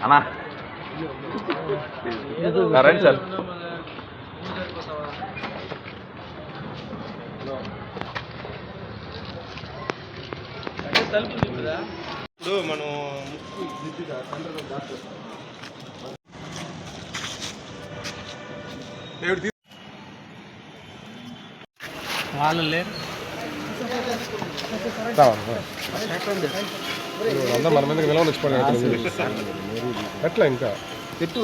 అన్నా రండి సార్. ఇప్పుడు మనం వాళ్ళు లేరు అందరూ మన మీద విలువలు వచ్చిపోయి ఎట్లా ఇంకా పెట్టు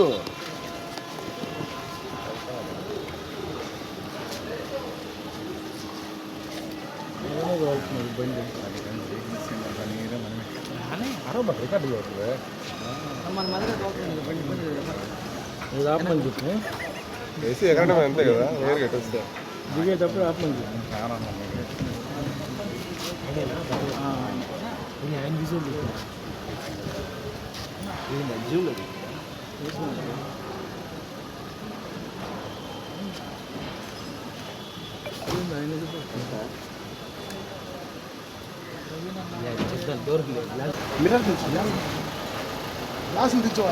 రికార్డు అవుతుంది ఏసీ ఎక్కడ అంతే కదా వేరు గట్టి వస్తే దిగేటప్పుడు ఆపమని మిర్రర్ తెచ్చు గ్లాస్ తెచ్చు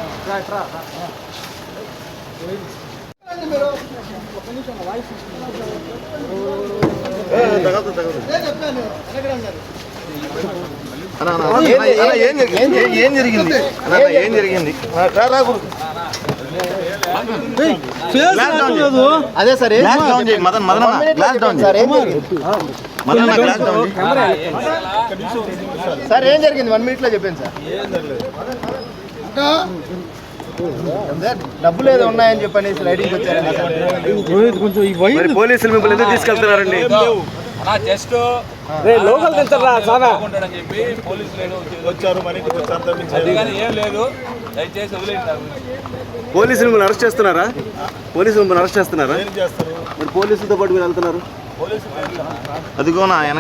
ఏం జరిగింది ఏం జరిగింది? అదే sir Madan Madan glass down sir ఏం జరిగింది 1 minute లో చెప్పాను సార్. డబ్బులు ఏదో ఉన్నాయని చెప్పనేసి రైడింగ్ వచ్చారు. పోలీసులు మిమ్మల్ని ఎందుకు తీసుకెళ్తున్నారండి? జస్ట్ లోకల్ చెప్పి పోలీసులు వచ్చారు, ఏం లేదు, దయచేసి వదిలేండి. పోలీసులు మిమ్మల్ని అరెస్ట్ చేస్తున్నారా? పోలీసులు మిమ్మల్ని అరెస్ట్ చేస్తున్నారా? మరి పోలీసులతో పాటు మీరు వెళ్తున్నారు? అదిగోనా ఆయన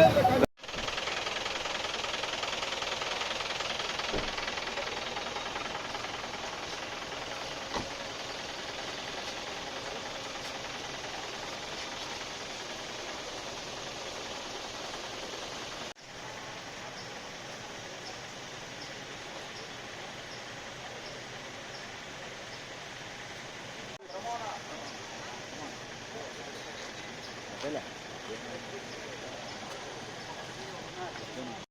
Vela.